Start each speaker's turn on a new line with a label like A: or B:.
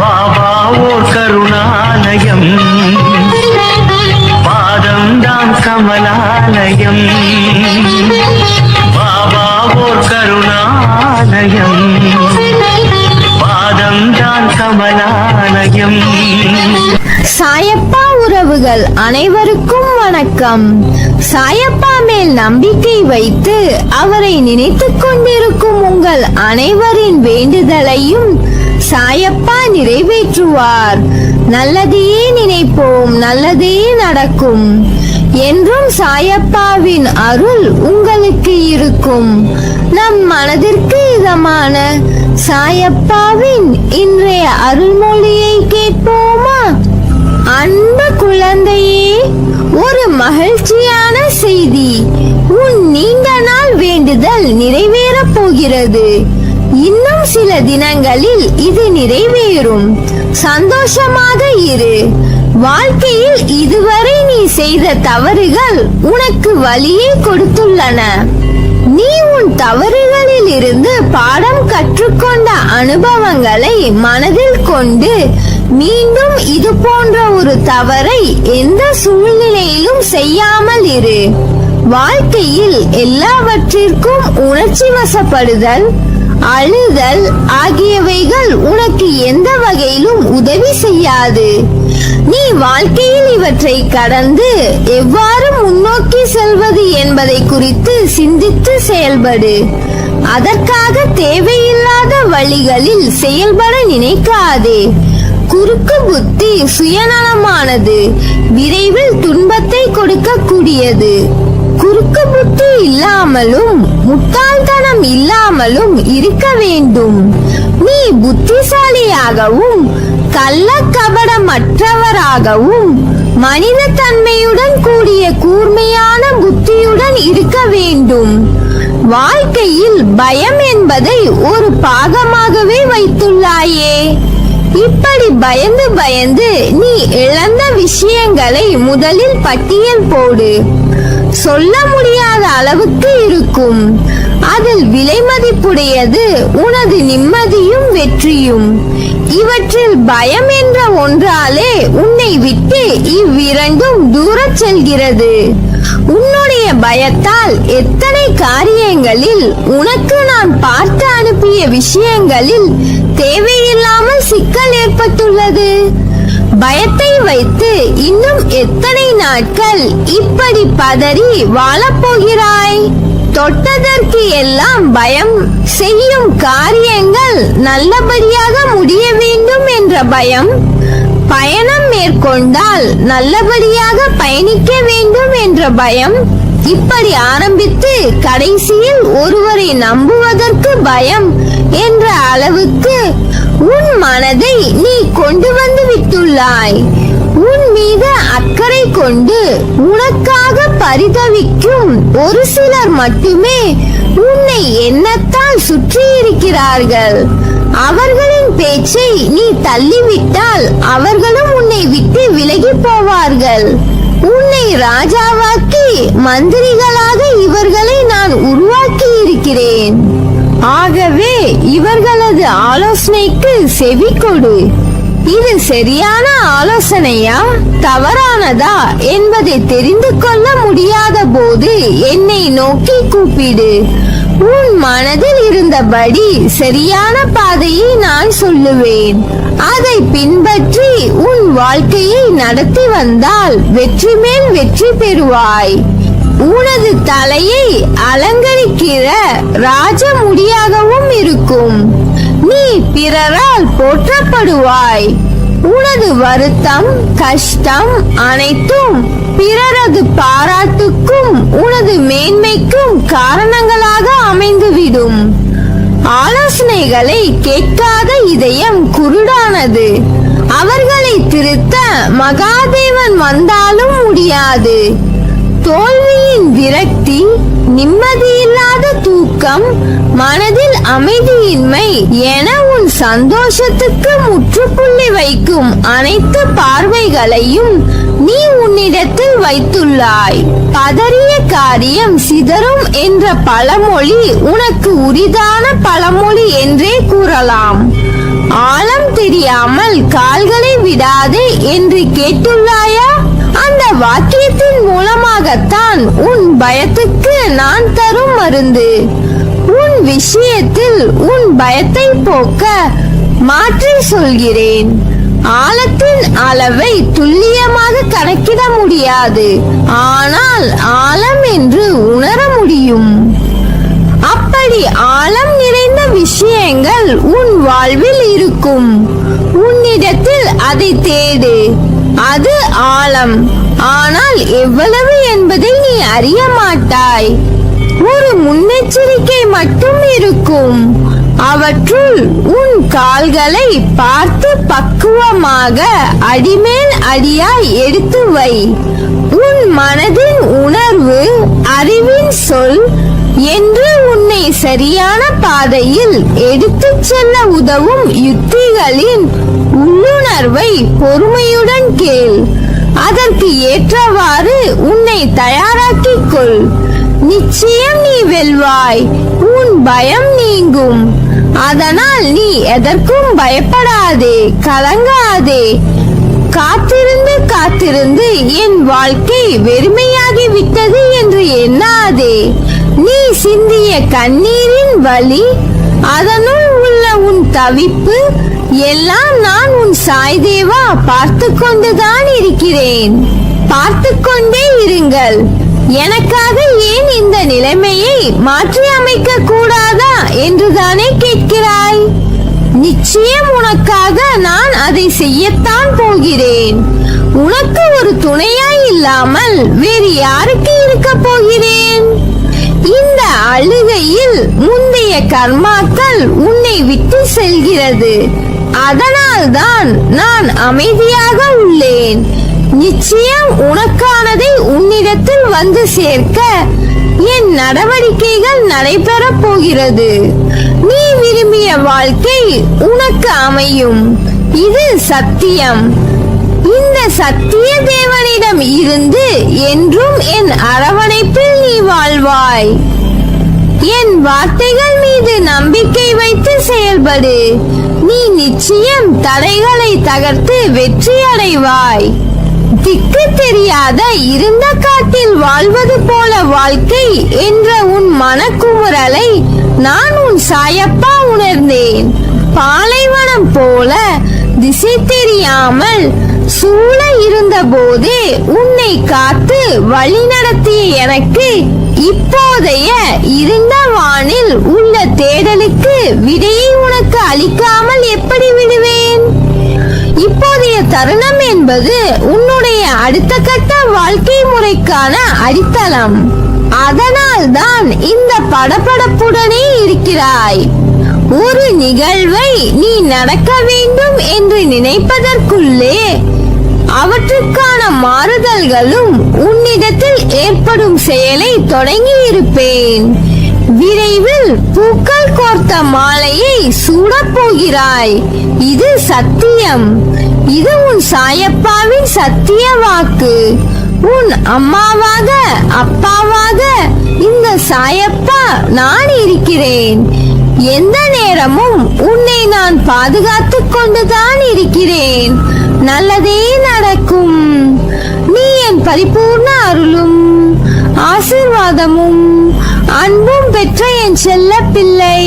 A: பாபா ஓர் கருணாலயம், பாதம்தான் கமலாலயம். பாபா ஓர் கருணாலயம், பாதம்தான் கமலாலயம்.
B: சாயப்பா உறவுகள் அனைவருக்கும் வணக்கம். சாயப்பா மேல் நம்பிக்கை வைத்து அவரை நினைத்துக் கொண்டிருக்கும் உங்கள் அனைவரின் வேண்டுதலையும் சாயப்பா நிறைவேற்றுவார். நல்லதையே நினைப்போம், நல்லதே நடக்கும். என்றும் சாயப்பாவின் அருள் உங்களுக்கு இருக்கும். நம் மனதிற்கு இதமான சாயப்பாவின் இன்றைய அருள்மொழியை கேட்போமா? அன்பு குழந்தையே, ஒரு மகிழ்ச்சியான செய்தி. உன் நீண்ட நாள் வேண்டுதல் நிறைவேறப் போகிறது. இன்னும் சில தினங்களில் இது நிறைவேறும். சந்தோஷமாக இரு. வாழ்க்கையில் இதுவரை நீ செய்த தவறுகள் உனக்கு வலியை கொடுத்துள்ளன. நீ உன் தவறுகளில் இருந்து பாடம் கற்றுக்கொண்ட அனுபவங்களை மனதில் கொண்டு மீண்டும் இது போன்ற ஒரு தவறை எந்த சூழ்நிலையிலும் செய்யாமல் இரு. வாழ்க்கையில் எல்லாவற்றிற்கும் உணர்ச்சி வசப்படுதல், அழுதல் ஆகியவைகள் உனக்கு எந்த வகையிலும் உதவி செய்யாது. நீ வாழ்க்கையில் இவற்றை கடந்து எவ்வாறு முன்னோக்கி செல்வது என்பதை குறித்து சிந்தித்து செயல்படு. அதற்காக தேவையில்லாத வழிகளில் செயல்பட நினைக்காதே. குறுக்கு புத்தி சுயநலமானது, விரைவில் துன்பத்தை கொடுக்கக்கூடியது. குறுக்கு புத்தி இல்லாமலும் முட்டாள்தனம் இல்லாமலும் இருக்க வேண்டும். நீ புத்திசாலியாகவும் கள்ள கபடமற்றவராகவும் மனித தன்மையுடன் கூடிய கூர்மையான புத்தியுடன் இருக்க வேண்டும். வாழ்க்கையில் பயம் என்பதை ஒரு பாகமாகவே வைத்துள்ளாயே. இப்படி பயந்து பயந்து நீ இழந்த விஷயங்களை முதலில் பட்டியல் போடு. சொல்ல முடியாத அளவுக்கு இருக்கும். அதில் விலை மதிப்புடையது உனது நிம்மதியும் வெற்றியும். இவற்றில் பயம் என்ற ஒன்றாலே உன்னை விட்டு இவ்விரண்டும் தூரச் செல்கிறது. உன்னுடைய பயத்தால் எத்தனை காரியங்களில் உனக்கு நான் பார்த்து அனுப்பிய விஷயங்களில் தேவையில்லாமல் சிக்கல் ஏற்பட்டுள்ளது. பயத்தை வைத்து இன்னும் எத்தனை நாட்கள் இப்படி பதறி வாழப்போகிறாய்? தொட்டதற்கு எல்லாம் பயம், செய்யும் காரியங்கள் நல்லபடியாக முடிய வேண்டும் என்ற பயம், பயணம் மேற்கொண்டால் நல்லபடியாக பயணிக்க வேண்டும் என்ற பயம், இப்படி ஆரம்பித்து கடைசியில் ஒருவரை நம்புவதற்கு பயம் என்ற அளவுக்கு உன் மனதை நீ கொண்டு வந்து விட்டுள்ளாய். உன் மீது அக்கறை கொண்டு உனக்காக பரிதவிக்கும் ஒரு சிலர் மட்டுமே உன்னை எண்ணத்தால் சுற்றி இருக்கிறார்கள். அவர்களின் பேச்சை நீ தள்ளிவிட்டால் அவர்களும் உன்னை விட்டு விலகி போவார்கள். உன்னை ராஜாவாக்கி மந்திரிகளாக இவர்களை நான் உருவாக்கி இருக்கிறேன். ஆகவே இவர்களது ஆலோசனைக்கு செவி கொடு. இது சரியான ஆலோசனையா தவறானதா என்பதை தெரிந்து கொள்ள முடியாத போது என்னை நோக்கி கூப்பிடு. உன் மனதில் இருந்தபடி சரியான பாதையை நான் சொல்லுவேன். அதை பின்பற்றி உன் வாழ்க்கையை நடத்தி வந்தால் வெற்றி மேல் வெற்றி பெறுவாய். உனது தலையை அலங்கரிக்கிற ராஜ முடியாகவும் இருக்கும். நீ பிறரால் போற்றப்படுவாய். உனது வருத்தம், கஷ்டம் அனைத்தும் பிறரது பாராட்டுக்கும் உனது மேன்மைக்கும் காரணங்களாக அமைந்துவிடும். ஆலோசனைகளை கேட்காத இதயம் குருடானது. அவர்களை திருத்த மகாதேவன் வந்தாலும் முடியாது. தோல்வியின் விரக்தி, நிம்மதியில்லாத தூக்கம், மனதில் அமைதியின்மை என உன் சந்தோஷத்துக்கு முற்றுப்புள்ளி வைக்கும் அனைத்து பார்வைகளையும் நீ உன்னிடத்தில் வைத்துள்ளாய். பதறிய காரியம் சிதறும் என்ற பழமொழி உனக்கு உரிதான பழமொழி என்றே கூறலாம். ஆழம் தெரிய முடியாமல் கால்களை விடாதே என்று கேட்டுள்ளாயா? அந்த வாக்கியத்தின் மூலமாகத்தான் உன் பயத்துக்கு நான் தரும் மருந்து. உன் விஷயத்தில் உன் பயத்தை போக்க மாற்றி சொல்கிறேன். ஆழத்தின் அளவை துல்லியமாக கணக்கிட முடியாது, ஆனால் ஆழம் என்று உணர முடியும். அப்படி ஆழம் நிறைந்த விஷயங்கள் உன் வாழ்வில் இருக்கும். உன்னிடத்தில் அதை தேடு. அது ஆழம், ஆனால் எவ்வளவு என்பதை நீ அறிய மாட்டாய். ஒரு முன்னெச்சரிக்கை மட்டும் இருக்கும். அவற்றுள் உன் கால்களை பார்த்து பக்குவமாக அடிமேல் அடியாய் எடுத்து வை. உன் மனதின் உணர்வு, அறிவின் சொல் என்று உன்னை சரியான பாதையில் எடுத்துச் செல்ல உதவும் யுக்திகளின் உள்ளுணர்வை பொறுமையுடன் கேள். அதற்கு ஏற்றவாறு உன்னை தயாராக்கிக் கொள். நிச்சயம் நீ வெல்வாய். உன் பயம் நீங்கும். அதனால் நீ எதற்கும் பயப்படாதே, கலங்காதே. காத்திருந்து காத்திருந்து என் வாழ்க்கை வெறுமையாகி விட்டது என்று எண்ணாதே. நீ சிந்திய கண்ணீரின் வலி, அதனுள் உள்ள உன் தவிப்பு எல்லாம் நான் உன் சாய் தேவா பார்த்து கொண்டுதான் இருக்கிறேன். பார்த்து கொண்டே இருங்கள். எனக்காக ஏன் இந்த நிலைமையை மாற்றி அமைக்க கூடாதா என்றுதானே கேட்கிறாய்? நிச்சயம் உனக்காக நான் அதை செய்யத்தான் போகிறேன். உனக்கு ஒரு துணையாய் இல்லாமல் வேறு யாருக்கு இருக்க போகிறேன்? இந்த அழுகையில் முந்தைய கர்மாக்கள் உன்னை விட்டு செல்கிறது. அதனால்தான் நான் அமைதியாக உள்ளேன். நிச்சயம் உனக்கானதை உன்னிடத்தில் வந்து சேர்க்க என் நடவடிக்கைகள் நடைபெறப் போகிறது. நீ விரும்பிய வாழ்க்கை உனக்கு அமையும். இது சத்தியம். இந்த சத்திய தேவனிடம் இருந்து என்றும் என் அரவணைப்பில் நீ வாழ்வாய். என் வார்த்தைகள் மீது நம்பிக்கை வைத்து செயல்படு. நீ நிச்சயம் தடைகளை தகர்த்து வெற்றி அடைவாய். திக்கு தெரியாத இருந்த காட்டில் வாழ்வது போல வாழ்க்கை என்ற உன் மனக்குமுறலை நான் உன் சாயப்பா உணர்ந்தேன். பாலைவனம் போல திசை தெரியாமல் சூழ இருந்த போதே உன்னை காத்து வழி நடத்திய எனக்கு இப்போதைய இருண்ட வானில் உள்ள தேடலுக்கு விடையை உனக்கு அளிக்காமல் எப்படி விடுவேன்? இப்போதைய தருணம் என்பது உன்னுடைய அடுத்த கட்ட வாழ்க்கை முறைக்கான அடித்தளம். அதனால் தான் இந்த படபடப்புடனே இருக்கிறாய். ஒரு நிகழ்வை நீ நடக்க வேண்டும் என்று நினைப்பதற்குள்ளே அவற்றுக்கான மாறுதல்களும் உன்னிடத்தில் ஏற்படும் செயலை தொடங்கி இருப்பேன். விரைவில் பூக்கள் கோர்த்த மாலையை சூடப் போகிறாய். இது சத்தியம். இது உன் சாயப்பாவின் சத்திய வாக்கு. உன் அம்மாவாக அப்பாவாக இந்த சாயப்பா நான் இருக்கிறேன். எந்த நேரமும் உன்னை நான் பாதுகாத்துக் கொண்டுதான் இருக்கிறேன். நல்லதே நடக்கும். நீ என் பரிபூர்ண அருளும் ஆசீர்வாதமும் அன்பும் பெற்ற என் செல்ல பிள்ளை.